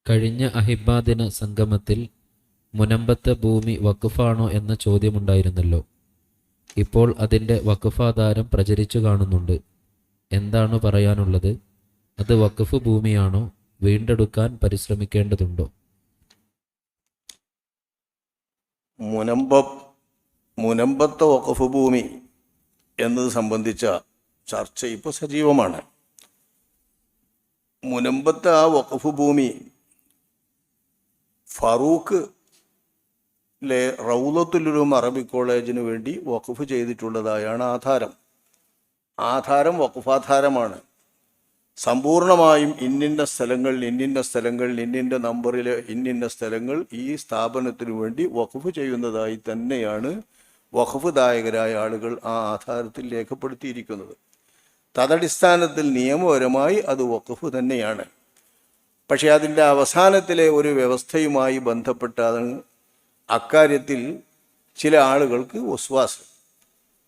കഴിഞ്ഞ അഹിബ്ബാദിന സംഗമത്തിൽ മുനമ്പത്തെ ഭൂമി വഖഫാണോ എന്ന ചോദ്യമുണ്ടായിരുന്നല്ലോ. ഇപ്പോൾ അതിൻ്റെ വഖഫാധാരം പ്രചരിച്ചു കാണുന്നുണ്ട്. എന്താണ് പറയാനുള്ളത്? അത് വഖഫ് ഭൂമിയാണോ? വീണ്ടെടുക്കാൻ പരിശ്രമിക്കേണ്ടതുണ്ടോ? മുനമ്പത്തെ വഖഫ് ഭൂമി എന്നത് സംബന്ധിച്ച ചർച്ച ഇപ്പോൾ സജീവമാണ്. മുനമ്പത്തെ ആ വഖഫ് ഭൂമി ഫറൂഖിലെ റൗളത്തുൽ അറബി കോളേജിന് വേണ്ടി വഖഫ് ചെയ്തിട്ടുള്ളതായാണ് ആധാരം വഖഫാധാരമാണ്. സമ്പൂർണമായും ഇന്നിന്ന സ്ഥലങ്ങൾ ഇന്നിന്ന നമ്പറിലെ ഇന്നിന്ന സ്ഥലങ്ങൾ ഈ സ്ഥാപനത്തിനു വേണ്ടി വഖഫ് ചെയ്യുന്നതായി തന്നെയാണ് വഖഫ് ദായകരായ ആളുകൾ ആ ആധാരത്തിൽ രേഖപ്പെടുത്തിയിരിക്കുന്നത്. തദടിസ്ഥാനത്തിൽ നിയമപരമായി അത് വഖഫ് തന്നെയാണ്. പക്ഷേ അതിൻ്റെ അവസാനത്തിലെ ഒരു വ്യവസ്ഥയുമായി ബന്ധപ്പെട്ടാണ് അക്കാര്യത്തിൽ ചില ആളുകൾക്ക് വസ്വാസ്.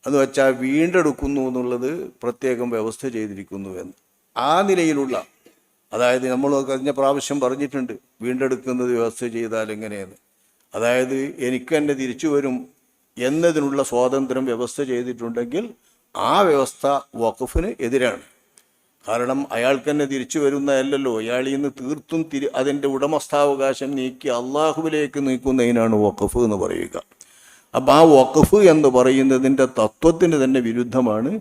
എന്ന് വെച്ചാൽ വീണ്ടെടുക്കുന്നു എന്നുള്ളത് പ്രത്യേകം വ്യവസ്ഥ ചെയ്തിരിക്കുന്നു എന്ന്. ആ നിലയിലുള്ള, അതായത് നമ്മൾ കഴിഞ്ഞ പ്രാവശ്യം പറഞ്ഞിട്ടുണ്ട് വീണ്ടെടുക്കുന്നത് വ്യവസ്ഥ ചെയ്താൽ എങ്ങനെയെന്ന്. അതായത് എനിക്ക് തന്നെ തിരിച്ചു വരും എന്നതിനുള്ള സ്വാതന്ത്ര്യം വ്യവസ്ഥ ചെയ്തിട്ടുണ്ടെങ്കിൽ ആ വ്യവസ്ഥ വഖഫിന് എതിരാണ്. കാരണം അയാൾക്ക് തന്നെ തിരിച്ചു വരുന്നതല്ലല്ലോ, അയാളിൽ നിന്ന് തീർത്തും അതിൻ്റെ ഉടമസ്ഥാവകാശം നീക്കി അള്ളാഹുവിലേക്ക് നീക്കുന്നതിനാണ് വഖഫ് എന്ന് പറയുക. അപ്പം ആ വഖഫ് എന്ന് പറയുന്നതിൻ്റെ തത്വത്തിന് തന്നെ വിരുദ്ധമാണ്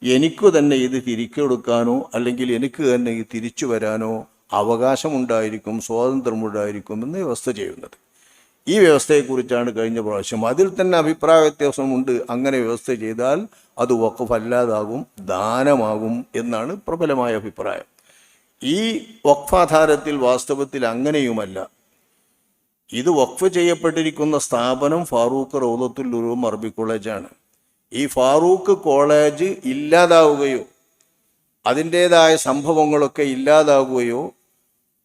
എനിക്ക് തന്നെ ഇത് തിരിച്ചെടുക്കാനോ അല്ലെങ്കിൽ എനിക്ക് തന്നെ ഇത് തിരിച്ചു വരാനോ അവകാശമുണ്ടായിരിക്കും, സ്വാതന്ത്ര്യമുണ്ടായിരിക്കും എന്ന് വ്യവസ്ഥ ചെയ്യുന്നത്. ഈ വ്യവസ്ഥയെക്കുറിച്ചാണ് കഴിഞ്ഞ പ്രാവശ്യം. അതിൽ തന്നെ അഭിപ്രായ വ്യത്യാസമുണ്ട്. അങ്ങനെ വ്യവസ്ഥ ചെയ്താൽ അത് വഖഫ് അല്ലാതാകും, ദാനമാകും എന്നാണ് പ്രബലമായ അഭിപ്രായം. ഈ വഖഫാധാരത്തിൽ വാസ്തവത്തിൽ അങ്ങനെയുമല്ല. ഇത് വഖഫ് ചെയ്യപ്പെട്ടിരിക്കുന്ന സ്ഥാപനം ഫാറൂഖ് റൗളത്തുൽ ഉലൂം അറബി കോളേജാണ്. ഈ ഫാറൂഖ് കോളേജ് ഇല്ലാതാവുകയോ അതിൻ്റേതായ സംഭവങ്ങളൊക്കെ ഇല്ലാതാവുകയോ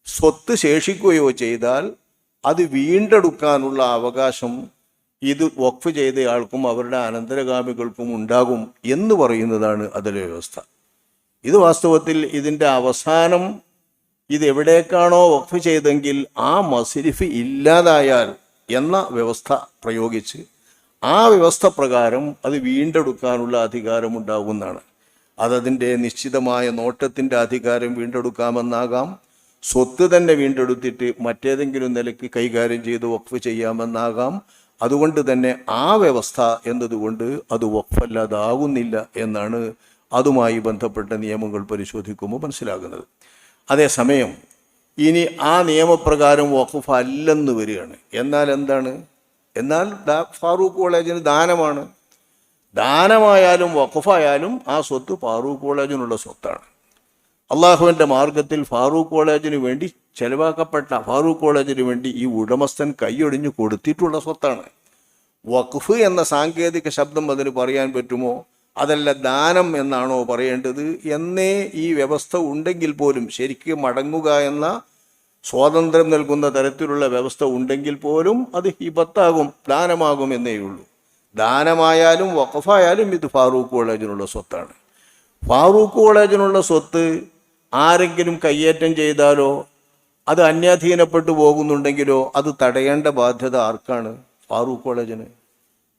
സ്വത്ത് ശേഷിക്കുകയോ ചെയ്താൽ അത് വീണ്ടെടുക്കാനുള്ള അവകാശം ഇത് വഖഫ് ചെയ്തയാൾക്കും അവരുടെ അനന്തരഗാമികൾക്കും ഉണ്ടാകും എന്ന് പറയുന്നതാണ് അതിലെ വ്യവസ്ഥ. ഇത് വാസ്തവത്തിൽ ഇതിൻ്റെ അവസാനം ഇത് എവിടേക്കാണോ വഖഫ് ചെയ്തെങ്കിൽ ആ മസ്രിഫ് ഇല്ലാതായാൽ എന്ന വ്യവസ്ഥ പ്രയോഗിച്ച് ആ വ്യവസ്ഥ പ്രകാരം അത് വീണ്ടെടുക്കാനുള്ള അധികാരമുണ്ടാകുന്നതാണ്. അതതിൻ്റെ നിശ്ചിതമായ നോട്ടത്തിൻ്റെ അധികാരം വീണ്ടെടുക്കാമെന്നാകാം, സ്വത്ത് തന്നെ വീണ്ടെടുത്തിട്ട് മറ്റേതെങ്കിലും നിലയ്ക്ക് കൈകാര്യം ചെയ്ത് വഖഫ് ചെയ്യാമെന്നാകാം. അതുകൊണ്ട് തന്നെ ആ വ്യവസ്ഥ എന്നതുകൊണ്ട് അത് വഖഫല്ലാതാകുന്നില്ല എന്നാണ് അതുമായി ബന്ധപ്പെട്ട നിയമങ്ങൾ പരിശോധിക്കുമ്പോൾ മനസ്സിലാകുന്നത്. അതേസമയം ഇനി ആ നിയമപ്രകാരം വഖഫ് അല്ലെന്ന് വരികയാണ്. എന്നാൽ എന്താണ്? എന്നാൽ ഫാറൂഖ് കോളേജിന് ദാനമാണ്. ദാനമായാലും വഖഫായാലും ആ സ്വത്ത് ഫാറൂഖ് കോളേജിനുള്ള സ്വത്താണ്. അള്ളാഹുവിൻ്റെ മാർഗത്തിൽ ഫാറൂഖ് കോളേജിന് വേണ്ടി ചെലവാക്കപ്പെട്ട, ഫാറൂഖ് കോളേജിന് വേണ്ടി ഈ ഉടമസ്ഥൻ കൈയൊടിഞ്ഞു കൊടുത്തിട്ടുള്ള സ്വത്താണ്. വഖഫ് എന്ന സാങ്കേതിക ശബ്ദം അതിന് പറയാൻ പറ്റുമോ? അതല്ല ദാനം എന്നാണോ പറയേണ്ടത് എന്നേ ഈ വ്യവസ്ഥ ഉണ്ടെങ്കിൽ പോലും, ശരിക്കും മടങ്ങുക എന്ന സ്വാതന്ത്ര്യം നൽകുന്ന തരത്തിലുള്ള വ്യവസ്ഥ ഉണ്ടെങ്കിൽ പോലും അത് ഹിബത്താകും, ദാനമാകും എന്നേ ഉള്ളൂ. ദാനമായാലും വഖഫായാലും ഇത് ഫാറൂഖ് കോളേജിനുള്ള സ്വത്താണ്. ഫാറൂഖ് കോളേജിനുള്ള സ്വത്ത് ആരെങ്കിലും കയ്യേറ്റം ചെയ്താലോ അത് അന്യാധീനപ്പെട്ടു പോകുന്നുണ്ടെങ്കിലോ അത് തടയേണ്ട ബാധ്യത ആർക്കാണ്? ഫാറൂഖ് കോളേജിന്.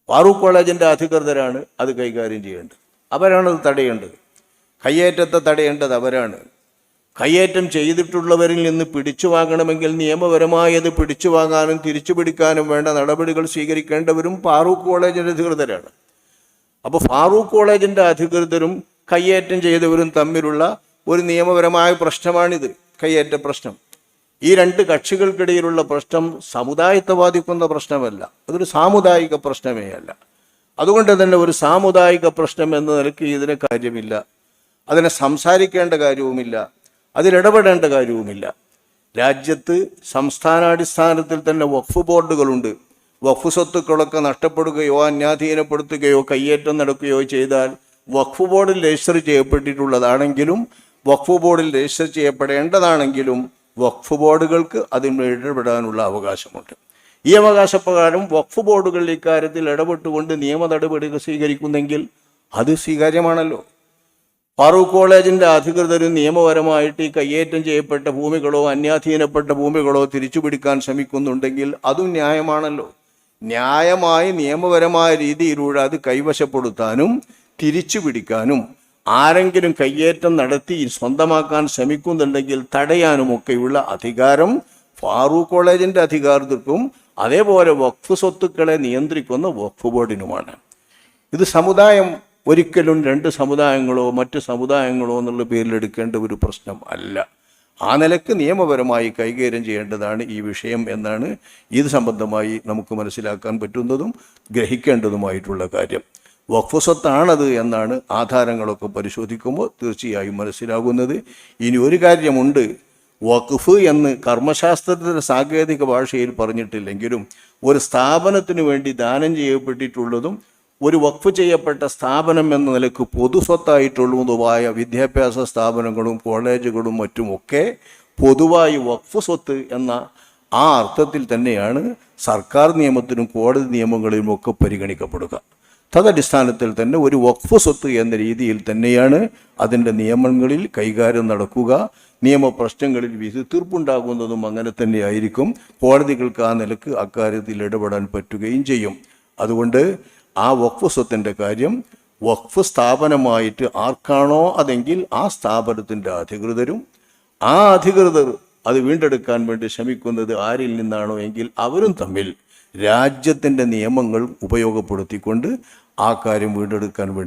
ഫാറൂഖ് കോളേജിൻ്റെ അധികൃതരാണ് അത് കൈകാര്യം ചെയ്യേണ്ടത്. അവരാണത് തടയേണ്ടത്. കയ്യേറ്റത്തെ തടയേണ്ടത് അവരാണ്. കയ്യേറ്റം ചെയ്തിട്ടുള്ളവരിൽ നിന്ന് പിടിച്ചു വാങ്ങണമെങ്കിൽ നിയമപരമായി അത് പിടിച്ചു വാങ്ങാനും തിരിച്ചു പിടിക്കാനും വേണ്ട നടപടികൾ സ്വീകരിക്കേണ്ടവരും ഫാറൂഖ് കോളേജിൻ്റെ അധികൃതരാണ്. അപ്പോൾ ഫാറൂഖ് കോളേജിൻ്റെ അധികൃതരും കയ്യേറ്റം ചെയ്തവരും തമ്മിലുള്ള ഒരു നിയമപരമായ പ്രശ്നമാണിത്, കയ്യേറ്റ പ്രശ്നം. ഈ രണ്ട് കക്ഷികൾക്കിടയിലുള്ള പ്രശ്നം സമുദായത്തെ ബാധിക്കുന്ന പ്രശ്നമല്ല, അതൊരു സാമുദായിക പ്രശ്നമേ അല്ല. അതുകൊണ്ട് തന്നെ ഒരു സാമുദായിക പ്രശ്നം എന്ന നിലയ്ക്ക് ഇതിന് കാര്യമില്ല, അതിനെ സംസാരിക്കേണ്ട കാര്യവുമില്ല, അതിലിടപെടേണ്ട കാര്യവുമില്ല. രാജ്യത്ത് സംസ്ഥാനാടിസ്ഥാനത്തിൽ തന്നെ വഖഫ് ബോർഡുകളുണ്ട്. വഖഫ് സ്വത്തുക്കളൊക്കെ നഷ്ടപ്പെടുകയോ അന്യാധീനപ്പെടുത്തുകയോ കയ്യേറ്റം നടക്കുകയോ ചെയ്താൽ വഖഫ് ബോർഡിൽ രജിസ്റ്റർ ചെയ്യപ്പെട്ടിട്ടുള്ളതാണെങ്കിലും വഖഫ് ബോർഡിൽ രജിസ്റ്റർ ചെയ്യപ്പെടേണ്ടതാണെങ്കിലും വഖഫ് ബോർഡുകൾക്ക് അതിന് ഇടപെടാനുള്ള അവകാശമുണ്ട്. ഈ അവകാശപ്രകാരം വഖഫ് ബോർഡുകൾ ഇക്കാര്യത്തിൽ ഇടപെട്ടുകൊണ്ട് നിയമ നടപടികൾ സ്വീകരിക്കുന്നെങ്കിൽ അത് സ്വീകാര്യമാണല്ലോ. ഫാറൂഖ് കോളേജിൻ്റെ അധികൃതരും നിയമപരമായിട്ട് ഈ കയ്യേറ്റം ചെയ്യപ്പെട്ട ഭൂമികളോ അന്യാധീനപ്പെട്ട ഭൂമികളോ തിരിച്ചു പിടിക്കാൻ ശ്രമിക്കുന്നുണ്ടെങ്കിൽ അതും ന്യായമാണല്ലോ. ന്യായമായി നിയമപരമായ രീതിയിലൂടെ അത് കൈവശപ്പെടുത്താനും തിരിച്ചു പിടിക്കാനും ആരെങ്കിലും കയ്യേറ്റം നടത്തി സ്വന്തമാക്കാൻ ശ്രമിക്കുന്നുണ്ടെങ്കിൽ തടയാനുമൊക്കെയുള്ള അധികാരം ഫാറൂഖ് കോളേജിൻ്റെ അധികാരികൾക്കും അതേപോലെ വഖഫ് സ്വത്തുക്കളെ നിയന്ത്രിക്കുന്ന വഖഫ് ബോർഡിനുമാണ്. ഇത് സമുദായം ഒരിക്കലും രണ്ട് സമുദായങ്ങളോ മറ്റ് സമുദായങ്ങളോ എന്നുള്ള പേരിലെടുക്കേണ്ട ഒരു പ്രശ്നം അല്ല. ആ നിലക്ക് നിയമപരമായി കൈകാര്യം ചെയ്യേണ്ടതാണ് ഈ വിഷയം എന്നാണ് ഇത് സംബന്ധമായി നമുക്ക് മനസ്സിലാക്കാൻ പറ്റുന്നതും ഗ്രഹിക്കേണ്ടതുമായിട്ടുള്ള കാര്യം. വഖഫ് സ്വത്താണത് എന്നാണ് ആധാരങ്ങളൊക്കെ പരിശോധിക്കുമ്പോൾ തീർച്ചയായും മനസ്സിലാകുന്നത്. ഇനി ഒരു കാര്യമുണ്ട്, വഖഫ് എന്ന് കർമ്മശാസ്ത്രത്തിൻ്റെ സാങ്കേതിക ഭാഷയിൽ പറഞ്ഞിട്ടില്ലെങ്കിലും ഒരു സ്ഥാപനത്തിന് വേണ്ടി ദാനം ചെയ്യപ്പെട്ടിട്ടുള്ളതും ഒരു വഖഫ് ചെയ്യപ്പെട്ട സ്ഥാപനം എന്ന നിലക്ക് പൊതുസ്വത്തായിട്ടുള്ളതുമായ വിദ്യാഭ്യാസ സ്ഥാപനങ്ങളും കോളേജുകളും മറ്റുമൊക്കെ പൊതുവായി വഖഫ് സ്വത്ത് എന്ന ആ അർത്ഥത്തിൽ തന്നെയാണ് സർക്കാർ നിയമത്തിനും കോടതി നിയമങ്ങളിലും ഒക്കെ പരിഗണിക്കപ്പെടുക. തദടിസ്ഥാനത്തിൽ തന്നെ ഒരു വഖഫ് സ്വത്ത് എന്ന രീതിയിൽ തന്നെയാണ് അതിൻ്റെ നിയമങ്ങളിൽ കൈകാര്യം നടക്കുക. നിയമപ്രശ്നങ്ങളിൽ വിധി തീർപ്പുണ്ടാകുന്നതും അങ്ങനെ തന്നെയായിരിക്കും. കോടതികൾക്ക് ആ നിലക്ക് അക്കാര്യത്തിൽ ഇടപെടാൻ പറ്റുകയും ചെയ്യും. അതുകൊണ്ട് ആ വഖഫ് സ്വത്തിൻ്റെ കാര്യം വഖഫ് സ്ഥാപനമായിട്ട് ആർക്കാണോ അതെങ്കിൽ ആ സ്ഥാപനത്തിൻ്റെ അധികൃതരും ആ അധികൃതർ അത് വീണ്ടെടുക്കാൻ വേണ്ടി ശ്രമിക്കുന്നത് ആരിൽ നിന്നാണോ എങ്കിൽ അവരും തമ്മിൽ രാജ്യത്തിൻ്റെ നിയമങ്ങൾ ഉപയോഗപ്പെടുത്തിക്കൊണ്ട് ആ കാര്യം വീണ്ടെടുക്കാൻ വേണ്ടി